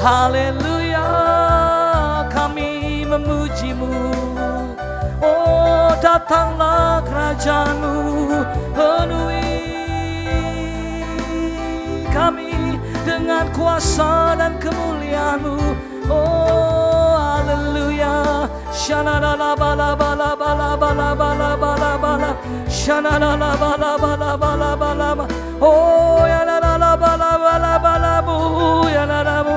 Haleluya, kami memuji-Mu. Oh, datanglah kerajaan-Mu, penuhi kami dengan kuasa dan kemuliaan-Mu. Oh, haleluya. Shanana bala bala bala bala bala bala bala. Shanana bala bala bala bala. Oh, ya la la bala bala bala bu ya la la bu.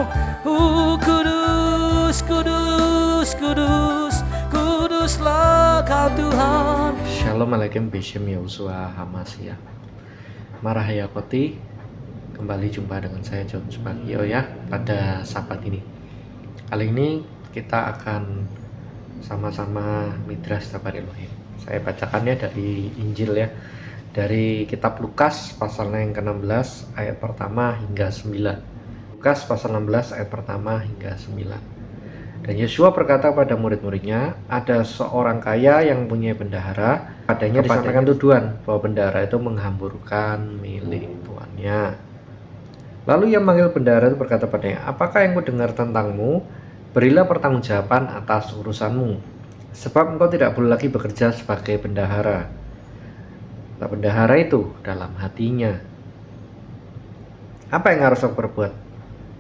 Kudus, kudus, kudus, kuduslah Kau Tuhan. Shalom alaikum Bisham Yosua Hamasya. Marahayakoti. Kembali jumpa dengan saya John Subagio ya pada sahabat ini. Kali ini kita akan sama-sama Midrash Tabar Elohim. Saya bacakannya dari Injil ya, dari kitab Lukas pasal yang ke-16 ayat pertama hingga 9. Lukas pasal 16 ayat pertama hingga 9. Dan Yesua berkata pada murid-muridnya, ada seorang kaya yang punya bendahara. Padanya disampaikan tuduhan bahwa bendahara itu menghamburkan milik tuannya. Lalu ia memanggil bendahara itu berkata padanya, apakah yang kudengar tentangmu? Berilah pertanggungjawaban atas urusanmu, sebab engkau tidak boleh lagi bekerja sebagai bendahara. Nah, bendahara itu dalam hatinya, apa yang harus aku perbuat?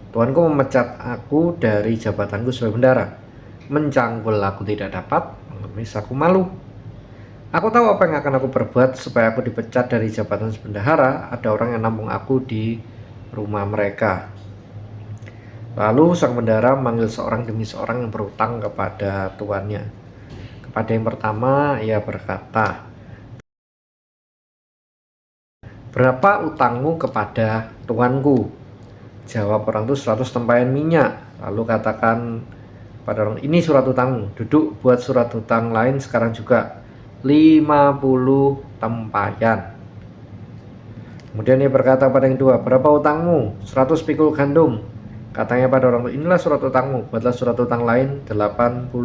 Tuanku memecat aku dari jabatanku sebagai bendahara. Mencangkul aku tidak dapat, mengemis aku malu. Aku tahu apa yang akan aku perbuat supaya aku dipecat dari jabatan bendahara. Ada orang yang nampung aku di rumah mereka. Lalu sang bendahara memanggil seorang demi seorang yang berutang kepada tuannya. Kepada yang pertama ia berkata, berapa utangmu kepada tuanku? Jawab orang itu 100 tempayan minyak. Lalu katakan pada orang, ini surat utangmu, duduk buat surat utang lain sekarang juga 50 tempayan. Kemudian ia berkata pada yang kedua, berapa utangmu? 100 pikul gandum. Katanya pada orang itu, inilah surat utangmu, buatlah surat utang lain 80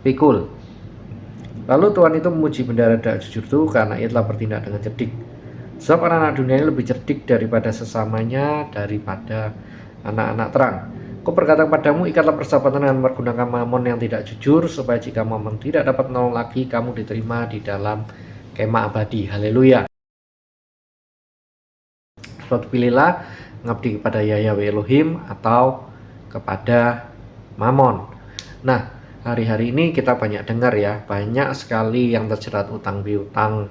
pikul. Lalu tuan itu memuji bendahara tidak jujur itu karena ia telah bertindak dengan cerdik. Sebab anak-anak dunia ini lebih cerdik daripada sesamanya, daripada anak-anak terang. Aku berkata kepadamu, ikatlah persahabatan dengan menggunakan mamon yang tidak jujur, supaya jika mamon tidak dapat menolong lagi, kamu diterima di dalam kemah abadi. Haleluya. Suatu pilihlah mengabdi kepada Yahweh Elohim atau kepada mamon. Nah, hari-hari ini kita banyak dengar ya, banyak sekali yang terjerat utang piutang.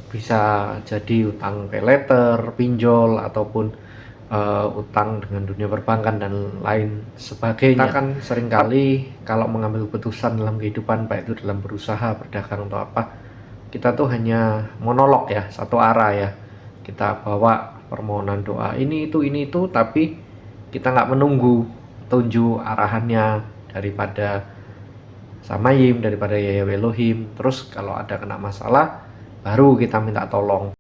Bisa jadi utang pay letter, pinjol, ataupun utang dengan dunia perbankan dan lain sebagainya. Kita kan seringkali kalau mengambil keputusan dalam kehidupan, baik itu dalam berusaha, berdagang atau apa, kita tuh hanya monolog ya, satu arah ya. Kita bawa permohonan doa ini itu, tapi kita nggak menunggu tunjuk arahannya daripada Samayim, daripada Yahweh Elohim. Terus kalau ada kena masalah, baru kita minta tolong.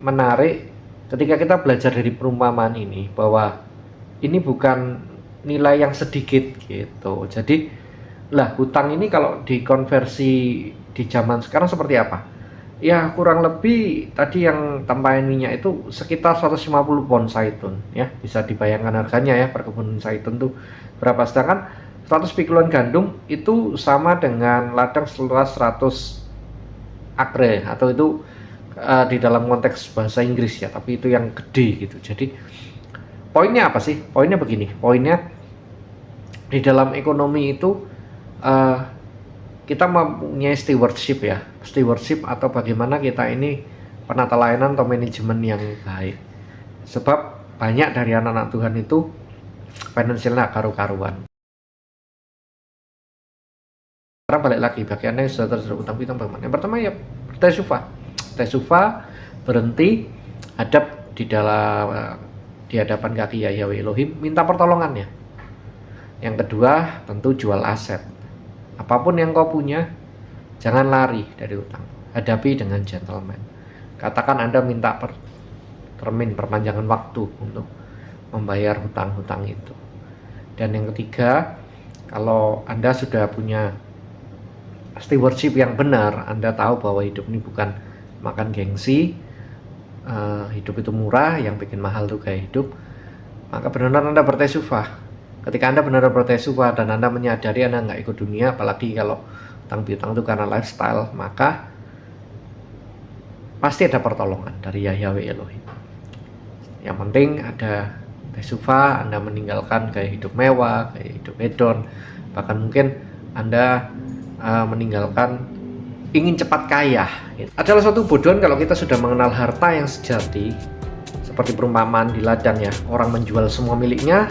Menarik ketika kita belajar dari perumpamaan ini, bahwa ini bukan nilai yang sedikit gitu. Jadi lah, hutang ini kalau dikonversi di zaman sekarang seperti apa? Ya kurang lebih tadi yang tempayan minyak itu sekitar 150 pon zaitun ya, bisa dibayangkan harganya ya, perkebunan zaitun tuh berapa. Sedangkan 100 pikulan gandum itu sama dengan ladang seluas 100 akre, atau itu di dalam konteks bahasa Inggris ya, tapi itu yang gede gitu. Jadi poinnya apa sih? Poinnya begini, poinnya di dalam ekonomi itu kita mempunyai stewardship ya, stewardship atau bagaimana kita ini penata layanan atau manajemen yang baik. Sebab banyak dari anak-anak Tuhan itu finansialnya karu-karuan. Sekarang balik lagi, bagi Anda yang sudah terjerat utang piutang bagaimana? Yang pertama ya tesufa, berhenti hadap di hadapan kaki Yahweh Elohim, minta pertolongannya. Yang kedua tentu jual aset. Apapun yang kau punya, jangan lari dari utang. Hadapi dengan gentleman. Katakan Anda minta perpanjangan waktu untuk membayar hutang-hutang itu. Dan yang ketiga, kalau Anda sudah punya stewardship yang benar, Anda tahu bahwa hidup ini bukan makan gengsi, hidup itu murah, yang bikin mahal tuh gaya hidup, maka benar-benar Anda bertesufah. Ketika Anda benar-benar bertesufah dan Anda menyadari Anda nggak ikut dunia, apalagi kalau utang piutang itu karena lifestyle, maka pasti ada pertolongan dari Yahweh Elohim. Yang penting ada tesufah, Anda meninggalkan gaya hidup mewah, gaya hidup hedon, bahkan mungkin Anda meninggalkan ingin cepat kaya. Adalah suatu bodohan kalau kita sudah mengenal harta yang sejati, seperti perumpamaan di ladang ya, orang menjual semua miliknya,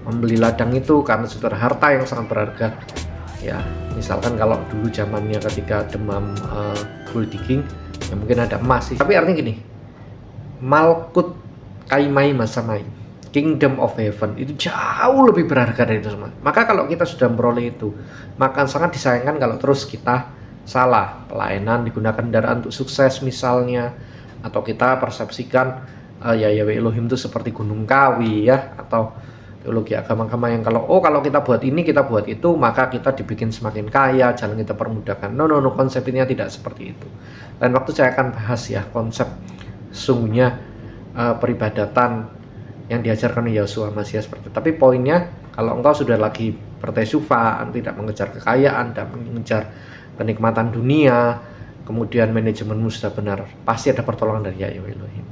membeli ladang itu karena sudah harta yang sangat berharga. Ya, misalkan kalau dulu zamannya ketika demam gold digging, ya mungkin ada emas sih. Tapi artinya gini, Malkut Kaimai Masamai, Kingdom of Heaven itu jauh lebih berharga dari itu semua. Maka kalau kita sudah memperoleh itu, maka sangat disayangkan kalau terus kita salah pelayanan, digunakan kendaraan untuk sukses misalnya, atau kita persepsikan Yahweh Elohim itu seperti Gunung Kawi ya, atau teologi agama-agama yang kalau kita buat ini, kita buat itu, maka kita dibikin semakin kaya, jalan kita permudahkan. No, konsepnya tidak seperti itu. Dan waktu saya akan bahas ya konsep sesungguhnya peribadatan yang diajarkan oleh Yahshua Masias seperti itu. Tapi poinnya, kalau engkau sudah lagi bertesufah, tidak mengejar kekayaan, tidak mengejar kenikmatan dunia, kemudian manajemenmu sudah benar, pasti ada pertolongan dari Yahweh Elohim.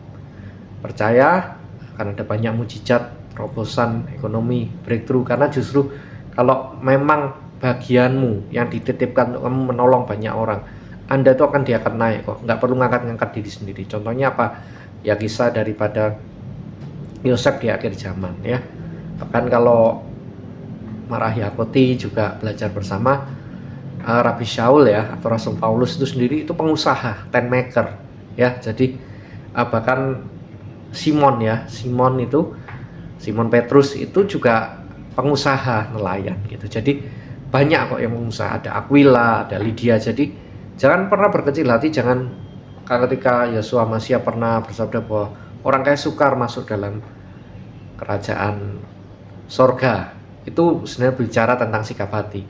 Percaya, akan ada banyak mujizat, terobosan ekonomi, breakthrough, karena justru kalau memang bagianmu yang dititipkan untuk kamu menolong banyak orang, Anda itu akan naik kok, nggak perlu ngangkat-ngangkat diri sendiri. Contohnya apa? Ya kisah daripada Yosef di akhir zaman ya. Bahkan kalau Marah Yakoti juga belajar bersama Rabi Shaul ya, atau Rasul Paulus itu sendiri itu pengusaha, tent maker ya. Jadi bahkan Simon Petrus itu juga pengusaha nelayan gitu. Jadi banyak kok yang pengusaha, ada Aquila, ada Lydia. Jadi jangan pernah berkecil hati, jangan ketika Yeshua Mashiach pernah bersabda bahwa orang kaya sukar masuk dalam kerajaan sorga. Itu sebenarnya bicara tentang sikap hati.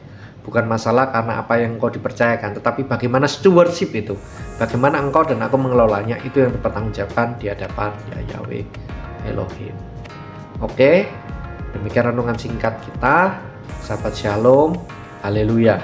Bukan masalah karena apa yang engkau dipercayakan, tetapi bagaimana stewardship itu. Bagaimana engkau dan aku mengelolanya, itu yang dipertanggungjawabkan di hadapan Yahweh Elohim. Oke, demikian renungan singkat kita. Sahabat Shalom, haleluya.